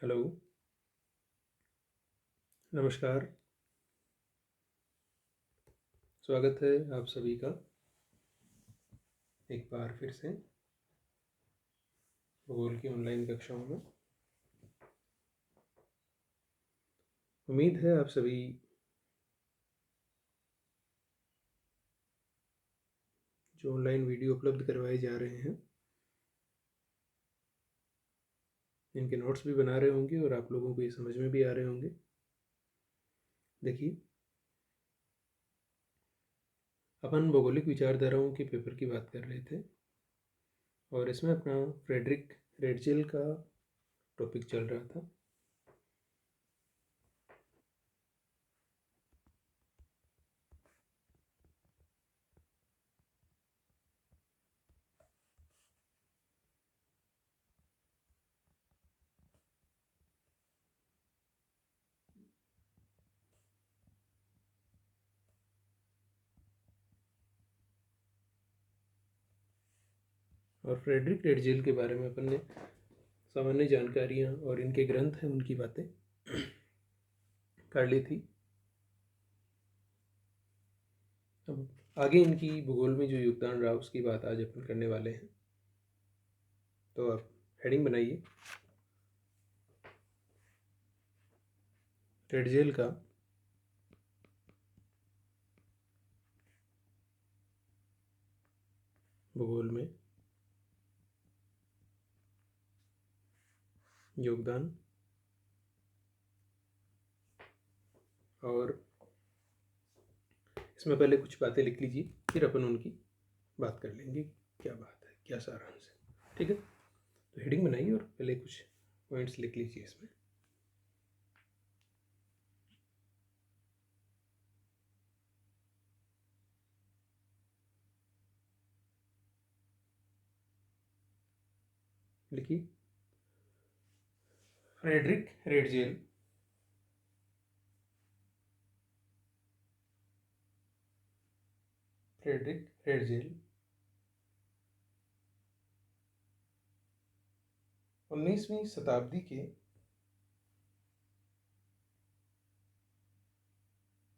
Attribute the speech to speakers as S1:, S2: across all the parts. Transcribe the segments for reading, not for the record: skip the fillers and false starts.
S1: Hello, नमस्कार। स्वागत है आप सभी का एक बार फिर से भूगोल की ऑनलाइन कक्षाओं में। उम्मीद है आप सभी जो ऑनलाइन वीडियो उपलब्ध करवाए जा रहे हैं इनके नोट्स भी बना रहे होंगे और आप लोगों को ये समझ में भी आ रहे होंगे। देखिए, अपन भौगोलिक विचारधाराओं के पेपर की बात कर रहे थे और इसमें अपना फ्रेडरिक रेडजेल का टॉपिक चल रहा था। और फ्रेडरिक रेडजेल के बारे में अपन ने सामान्य जानकारियाँ और इनके ग्रंथ हैं उनकी बातें कर ली थी। अब आगे इनकी भूगोल में जो योगदान रहा उसकी बात आज अपन करने वाले हैं। तो आप हेडिंग बनाइए, रेडजेल का भूगोल में योगदान। और इसमें पहले कुछ बातें लिख लीजिए, फिर अपन उनकी बात कर लेंगे, क्या बात है, क्या सारांश है। ठीक है, तो हेडिंग बनाइए और पहले कुछ पॉइंट्स लिख लीजिए इसमें। लिखिए, फ्रेडरिक रेडजेल फ्रेडरिक रेडजेल 19वीं शताब्दी के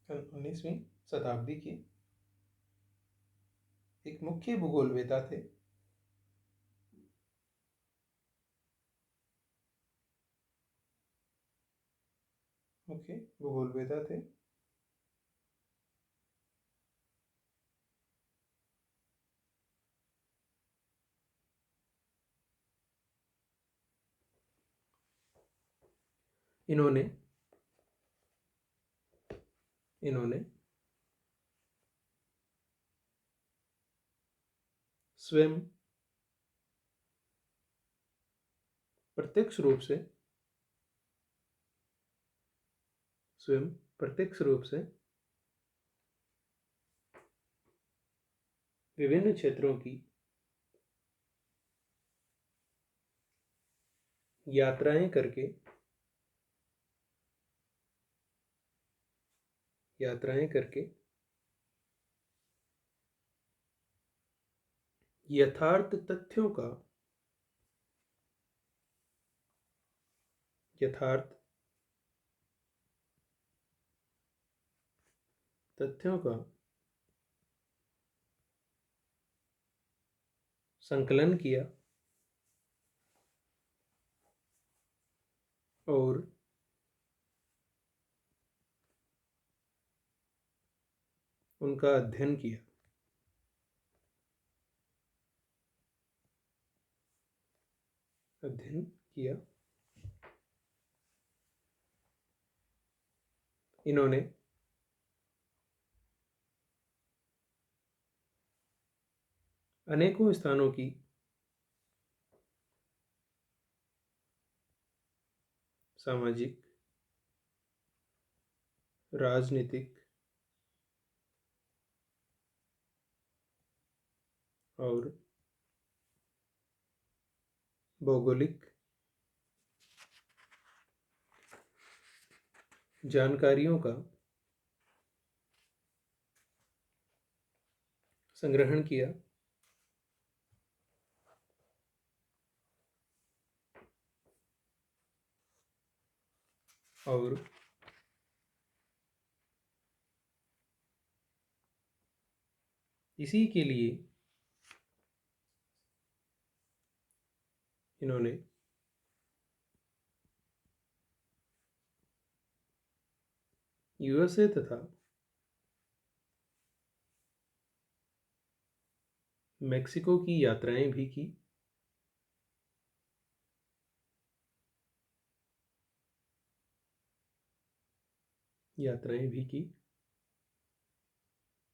S1: 19वीं शताब्दी के एक मुख्य भूगोलवेता थे। मुख्य भूगोलवेता थे इन्होंने इन्होंने स्वयं प्रत्यक्ष रूप से स्वयं प्रत्यक्ष रूप से विभिन्न क्षेत्रों की यात्राएं करके यात्राएं करके यथार्थ तथ्यों का यथार्थ तथ्यों का संकलन किया और उनका अध्ययन किया। अध्ययन किया इन्होंने अनेकों स्थानों की सामाजिक, राजनीतिक और भौगोलिक जानकारियों का संग्रहण किया और इसी के लिए इन्होंने यूएसए तथा मेक्सिको की यात्राएं भी की।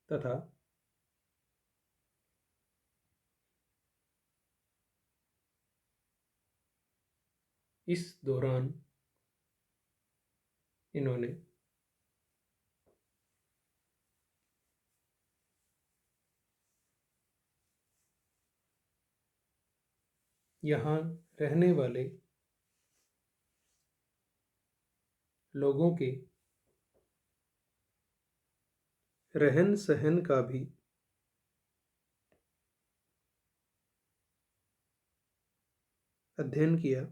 S1: तथा इस दौरान इन्होंने यहाँ रहने वाले लोगों के रहन सहन का भी अध्ययन किया।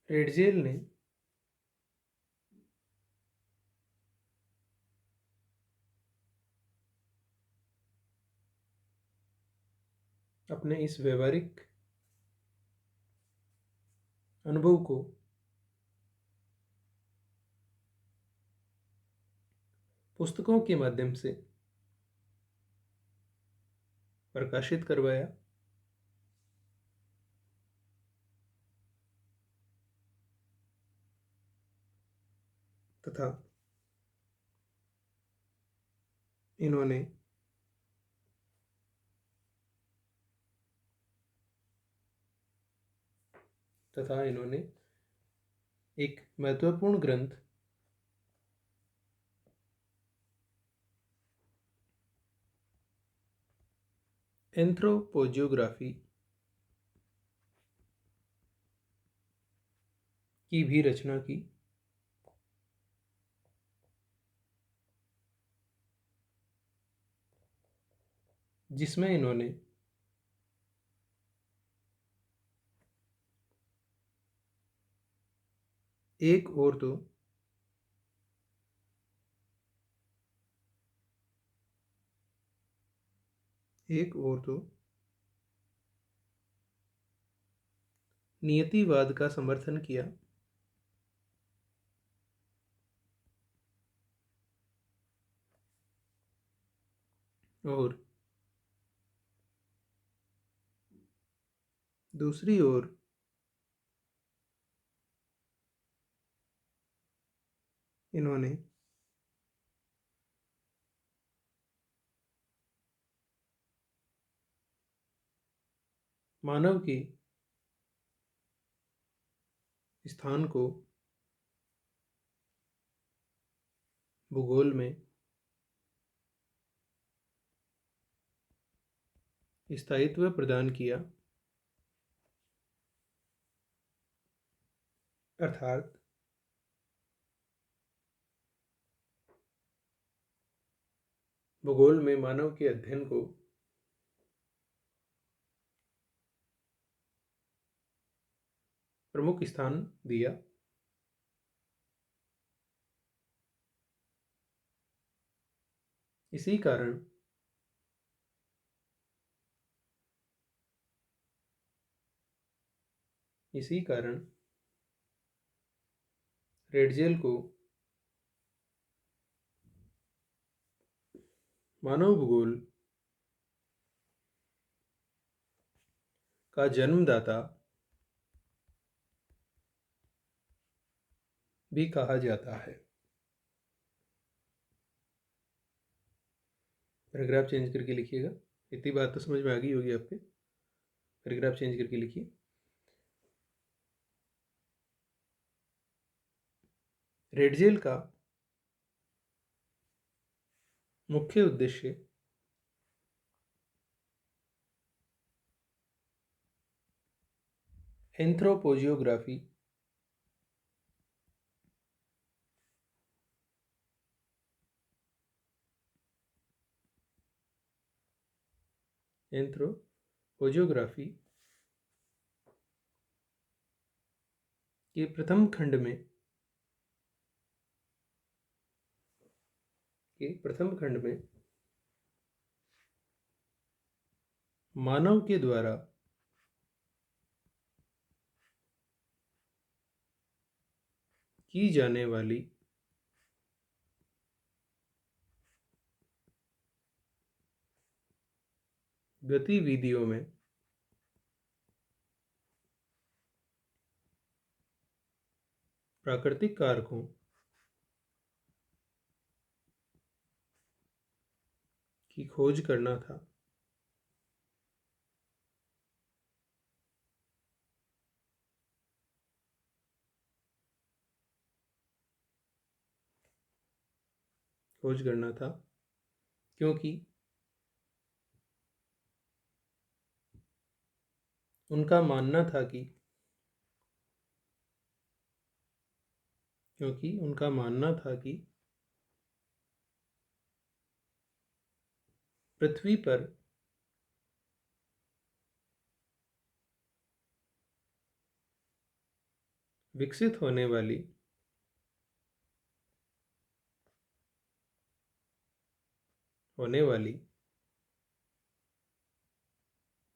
S1: रेडजेल ने अपने इस व्यवहारिक अनुभव को पुस्तकों के माध्यम से प्रकाशित करवाया तथा इन्होंने एक महत्वपूर्ण ग्रंथ एंथ्रोपोजियोग्राफी की भी रचना की, जिसमें इन्होंने एक और तो नियतिवाद का समर्थन किया और दूसरी ओर इन्होंने मानव के स्थान को भूगोल में स्थायित्व प्रदान किया, अर्थात भूगोल में मानव के अध्ययन को प्रमुख स्थान दिया। इसी कारण रेडजेल को मानव भूगोल का जन्मदाता भी कहा जाता है। पैराग्राफ चेंज करके लिखिएगा। इतनी बात तो समझ में आ गई होगी आपके। पैराग्राफ चेंज करके लिखिए। रेडजेल का मुख्य उद्देश्य एंथ्रोपोजियोग्राफी एंथ्रोपोजियोग्राफी के प्रथम खंड में मानव के द्वारा की जाने वाली गतिविधियों में प्राकृतिक कारकों की खोज करना था। क्योंकि उनका मानना था कि पृथ्वी पर विकसित होने वाली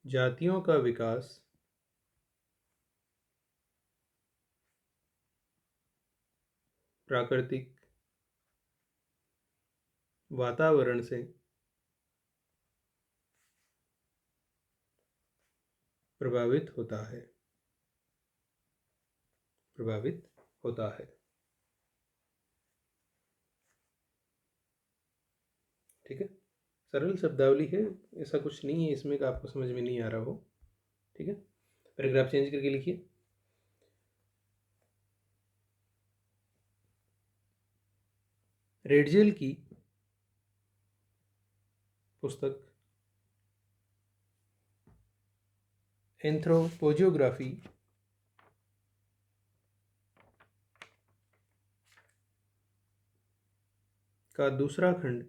S1: जातियों का विकास प्राकृतिक वातावरण से प्रभावित होता है। ठीक है, सरल शब्दावली है, ऐसा कुछ नहीं है इसमें कि आपको समझ में नहीं आ रहा हो। ठीक है, पैराग्राफ चेंज करके लिखिए। रेडजेल की पुस्तक एंथ्रोपोजियोग्राफी का दूसरा खंड,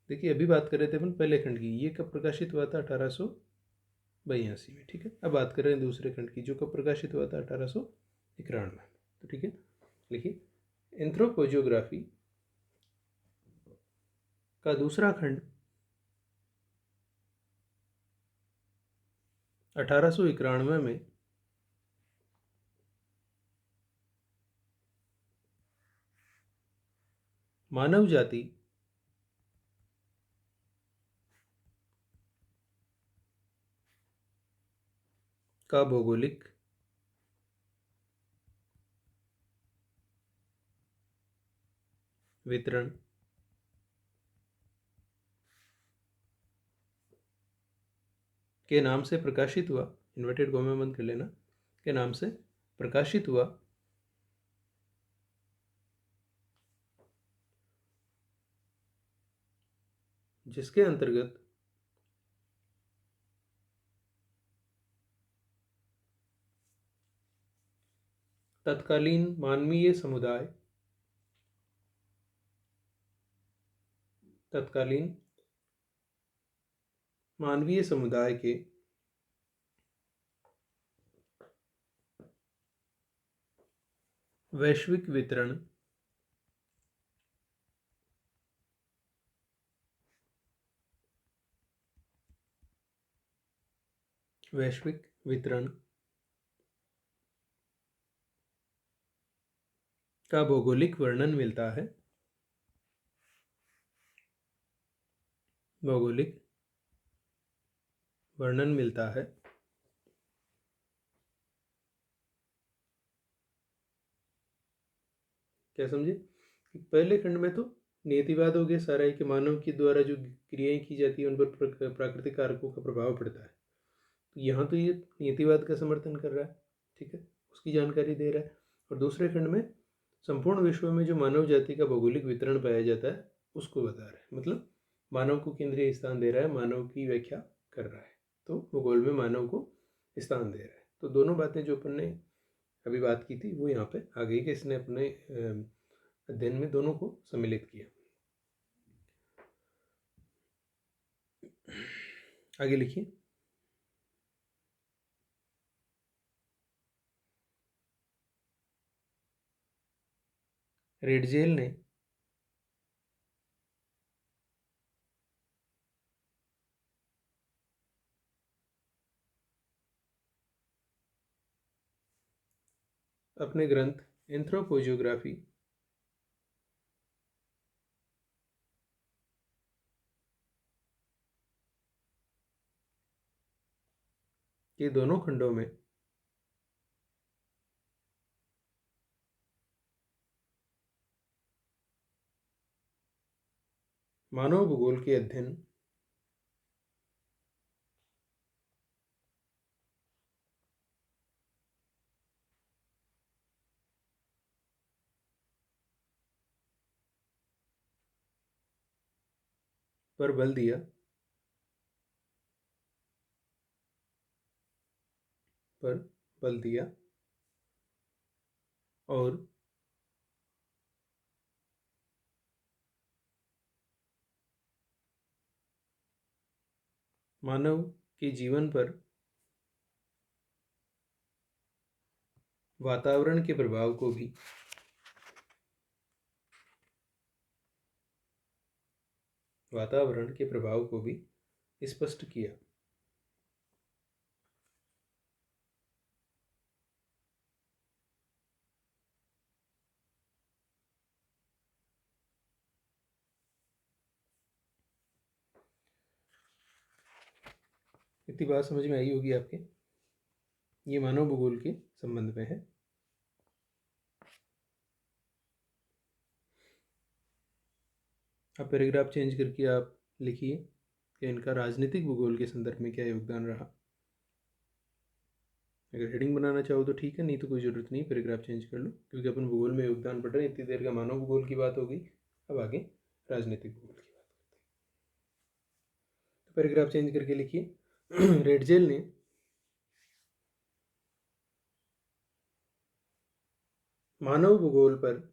S1: देखिए अभी बात कर रहे थे अपन पहले खंड की, ये कब प्रकाशित हुआ था? 1882 में। ठीक है, अब बात कर रहे हैं दूसरे खंड की, जो कब प्रकाशित हुआ था? 1891 में। तो ठीक है, लिखिए एंथ्रोपोजियोग्राफी का दूसरा खंड 1891 में मानव जाति का भौगोलिक वितरण के नाम से प्रकाशित हुआ, इन्वर्टेड कॉमा बंद कर लेना, के नाम से प्रकाशित हुआ, जिसके अंतर्गत तत्कालीन मानवीय समुदाय के वैश्विक वितरण का भौगोलिक वर्णन मिलता है। क्या समझे? पहले खंड में तो नियतिवाद हो गया सारा ही, कि मानव के द्वारा जो क्रियाएं की जाती है उन पर प्राकृतिक कारकों का प्रभाव पड़ता है। तो यहाँ तो ये नियतिवाद का समर्थन कर रहा है। ठीक है, उसकी जानकारी दे रहा है। और दूसरे खंड में संपूर्ण विश्व में जो मानव जाति का भौगोलिक वितरण पाया जाता है उसको बता रहा है, मतलब मानव को केंद्रीय स्थान दे रहा है, मानव की व्याख्या कर रहा है। तो भूगोल में मानव को स्थान दे रहा है। तो दोनों बातें जो अपन ने अभी बात की थी वो यहाँ पे आ गई कि इसने अपने अध्ययन में दोनों को सम्मिलित किया। आगे लिखिए। रेडजेल ने अपने ग्रंथ एंथ्रोपोजियोग्राफी के दोनों खंडों में मानव भूगोल के अध्ययन पर बल दिया और मानव के जीवन पर वातावरण के प्रभाव को भी स्पष्ट किया। इतनी बात समझ में आई होगी आपके। ये मानव भूगोल के संबंध में है। अब पैराग्राफ चेंज करके आप लिखिए कि इनका राजनीतिक भूगोल के संदर्भ में क्या योगदान रहा। अगर हेडिंग बनाना चाहो तो ठीक है, नहीं तो कोई ज़रूरत नहीं, पैराग्राफ चेंज कर लो, क्योंकि अपन भूगोल में योगदान पढ़ रहे हैं। इतनी देर का मानव भूगोल की बात हो गई, अब आगे राजनीतिक भूगोल की बात करते हैं। तो पैराग्राफ चेंज करके लिखिए। रेडजेल ने मानव भूगोल पर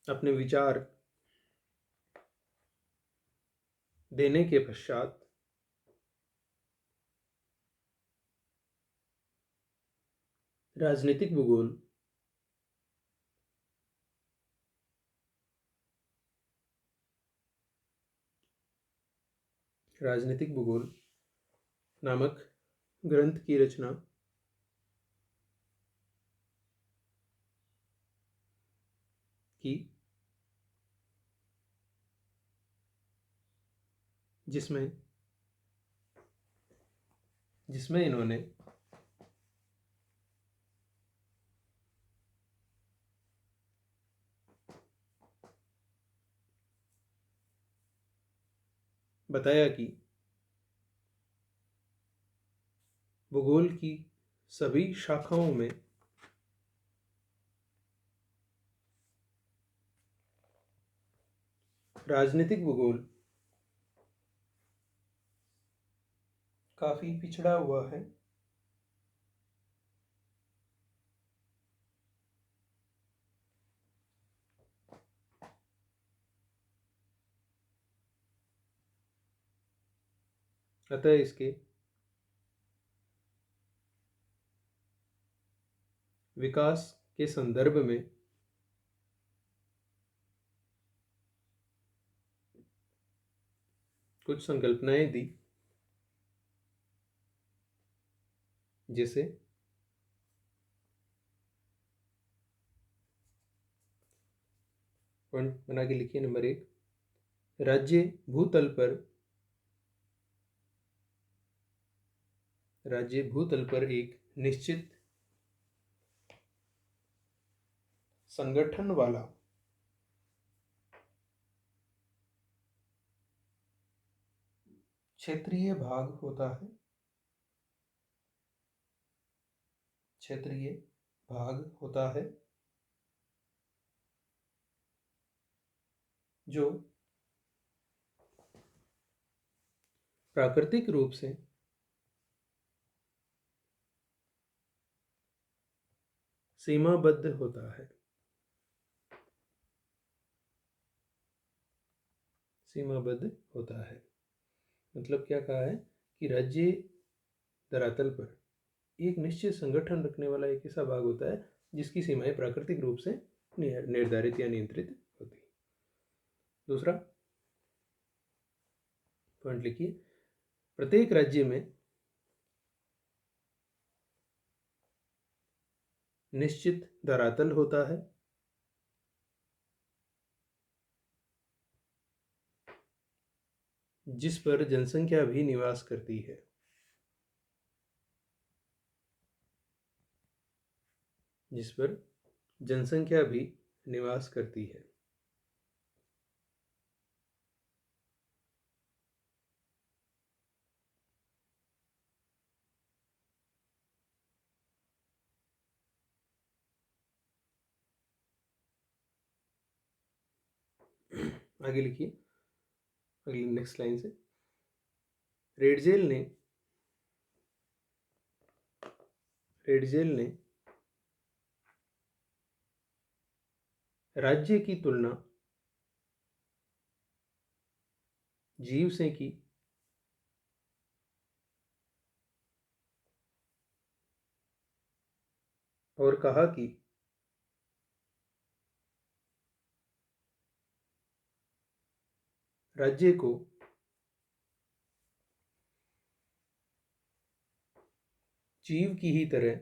S1: अपने विचार देने के पश्चात राजनीतिक भूगोल नामक ग्रंथ की रचना की, जिसमें इन्होंने बताया कि भूगोल की सभी शाखाओं में राजनीतिक भूगोल काफी पिछड़ा हुआ है। अतः इसके विकास के संदर्भ में कुछ संकल्पनाएं दी, जैसे पॉइंट बना के लिखिए। नंबर 1, राज्य भूतल पर एक निश्चित संगठन वाला क्षेत्रीय भाग होता है जो प्राकृतिक रूप से सीमाबद्ध होता है। सीमाबद्ध होता है मतलब क्या कहा है कि राज्य धरातल पर एक निश्चित संगठन रखने वाला एक ऐसा भाग होता है जिसकी सीमाएं प्राकृतिक रूप से निर्धारित या नियंत्रित होती है। दूसरा पॉइंट लिखिए, प्रत्येक राज्य में निश्चित धरातल होता है जिस पर जनसंख्या भी निवास करती है। जिस पर जनसंख्या भी निवास करती है। आगे लिखिए अगली नेक्स्ट लाइन से, रेडजेल ने राज्य की तुलना जीव से की और कहा कि राज्य को जीव की ही तरह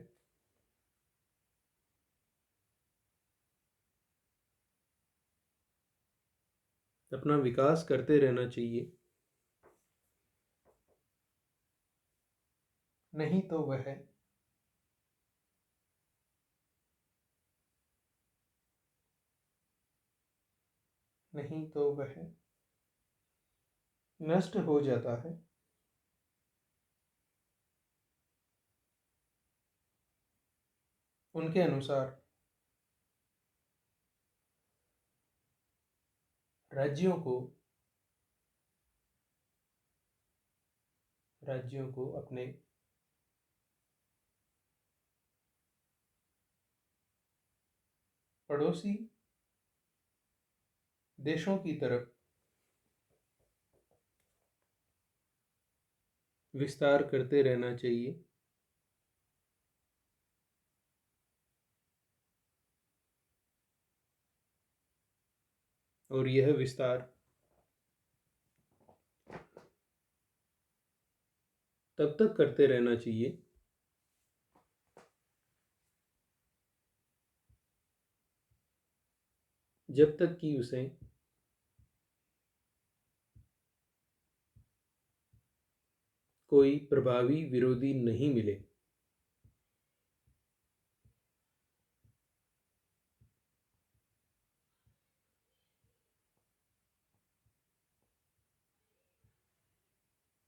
S1: अपना विकास करते रहना चाहिए, नहीं तो वह नष्ट हो जाता है। उनके अनुसार राज्यों को अपने पड़ोसी देशों की तरफ विस्तार करते रहना चाहिए और यह विस्तार तब तक करते रहना चाहिए जब तक कि उसे कोई प्रभावी विरोधी नहीं मिले।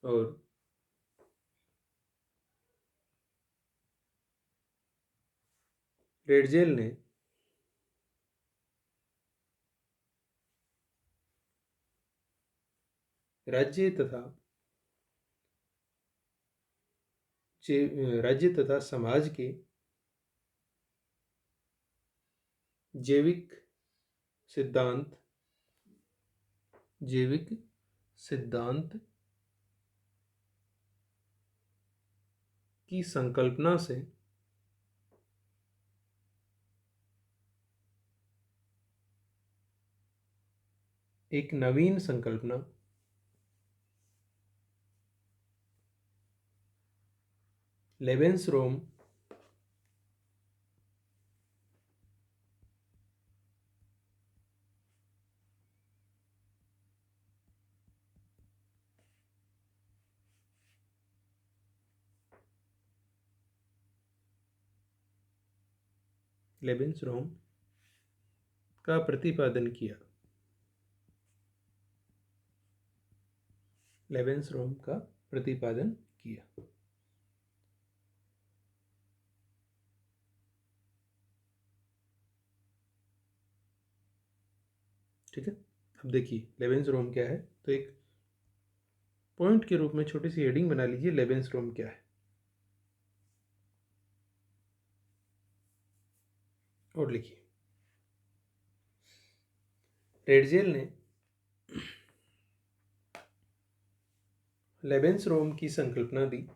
S1: और रेडजेल ने राज्य तथा समाज के जैविक सिद्धांत की संकल्पना से एक नवीन संकल्पना लेवेंसरोम का प्रतिपादन किया। लेवेंसरोम का प्रतिपादन किया। ठीक है, अब देखिए लेवेंसरोम क्या है। तो एक पॉइंट के रूप में छोटी सी हेडिंग बना लीजिए, लेबेंसरोम क्या है, और लिखिए रेडजेल ने लेबेंसरोम की संकल्पना दी,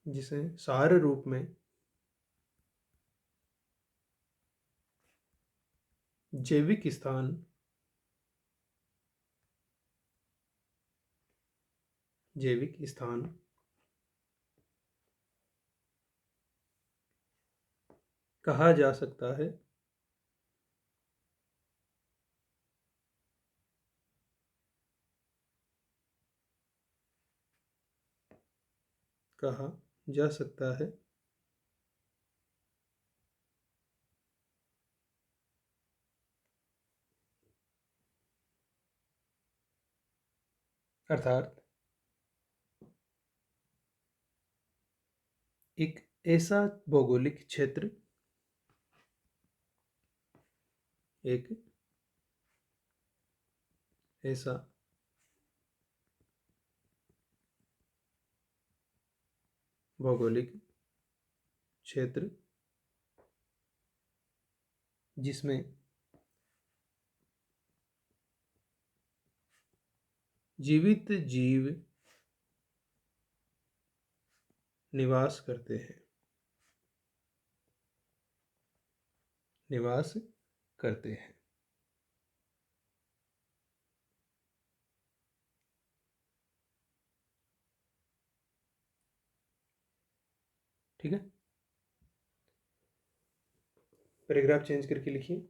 S1: जिसे सार रूप में जैविक स्थान कहा जा सकता है। कहा जा सकता है अर्थात एक ऐसा भौगोलिक क्षेत्र, एक ऐसा भौगोलिक क्षेत्र जिसमें जीवित जीव निवास करते हैं, निवास करते हैं। ठीक है, पैराग्राफ चेंज करके लिखिए।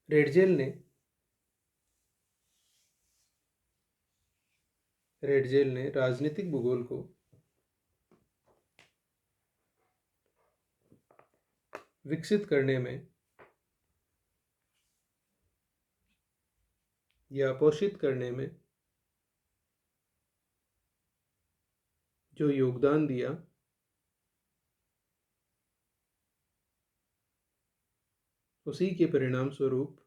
S1: रेडजेल ने राजनीतिक भूगोल को विकसित करने में या पोषित करने में जो योगदान दिया, उसी के परिणाम स्वरूप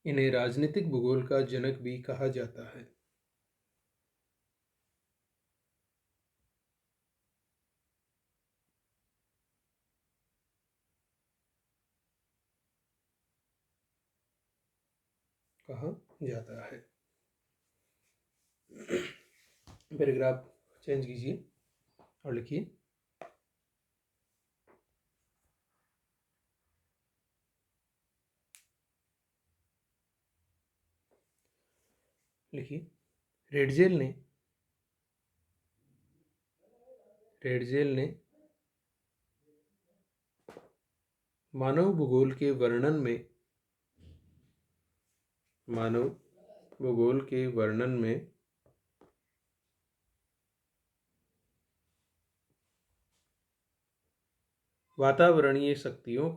S1: इन्हें राजनीतिक भूगोल का जनक भी कहा जाता है। कहा जाता है। पैराग्राफ चेंज कीजिए और लिखिए लिखिए रेडजेल ने मानव भूगोल के वर्णन में वातावरणीय शक्तियों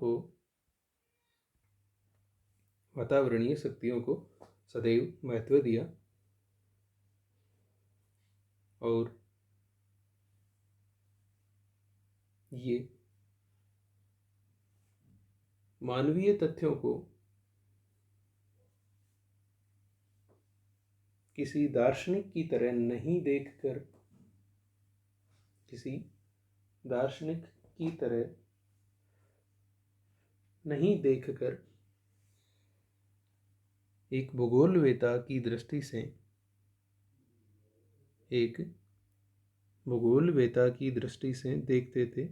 S1: को सदैव महत्व दिया और ये मानवीय तथ्यों को किसी दार्शनिक की तरह नहीं देखकर एक भूगोलवेता की दृष्टि से देखते थे,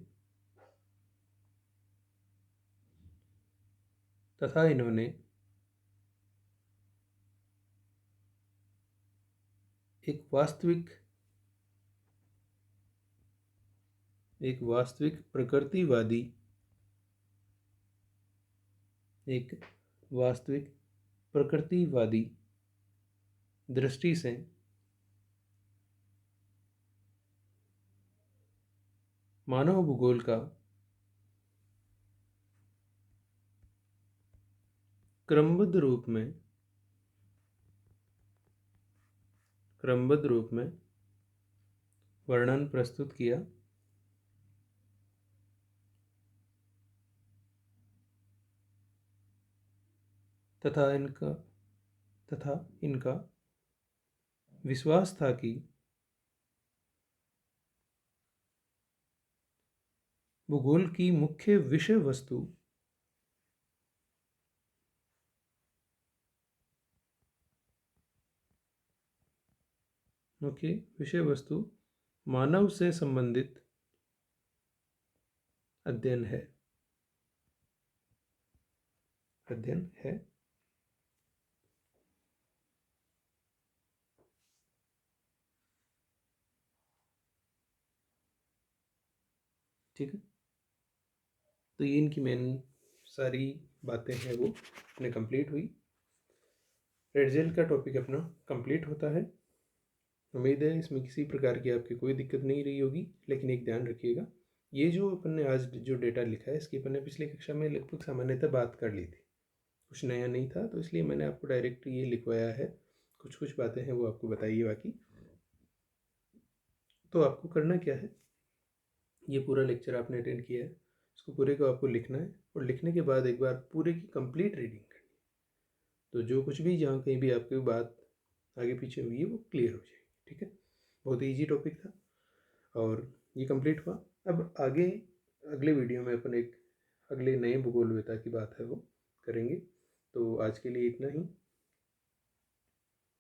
S1: तथा इन्होंने एक वास्तविक प्रकृतिवादी दृष्टि से मानव भूगोल का क्रमबद्ध रूप में वर्णन प्रस्तुत किया तथा इनका विश्वास था कि भूगोल की मुख्य विषय वस्तु मानव से संबंधित अध्ययन है। ठीक है, तो ये इनकी मेन सारी बातें हैं वो अपने कंप्लीट हुई। रेड जेल का टॉपिक अपना कंप्लीट होता है। उम्मीद है इसमें किसी प्रकार की आपकी कोई दिक्कत नहीं रही होगी, लेकिन एक ध्यान रखिएगा, ये जो अपन ने आज जो डेटा लिखा है इसकी अपन ने पिछली कक्षा में लगभग सामान्यतः बात कर ली थी, कुछ नया नहीं था, तो इसलिए मैंने आपको डायरेक्ट ये लिखवाया है। कुछ बातें हैं वो आपको बताइए बाकी। तो आपको करना क्या है, ये पूरा लेक्चर आपने अटेंड किया है, इसको पूरे को आपको लिखना है और लिखने के बाद एक बार पूरे की कंप्लीट रीडिंग करनी है। तो जो कुछ भी जहाँ कहीं भी आपकी बात आगे पीछे हुई है वो क्लियर हो जाएगी। ठीक है, बहुत ही ईजी टॉपिक था और ये कंप्लीट हुआ। अब आगे अगले वीडियो में अपन एक अगले नए भूगोलवेता की बात है वो करेंगे। तो आज के लिए इतना ही,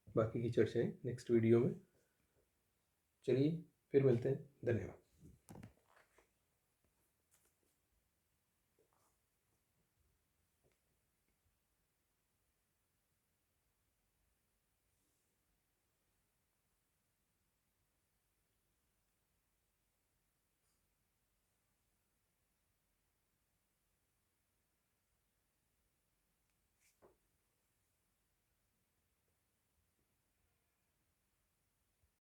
S1: बाकी की चर्चाएं नेक्स्ट वीडियो में। चलिए फिर मिलते हैं, धन्यवाद।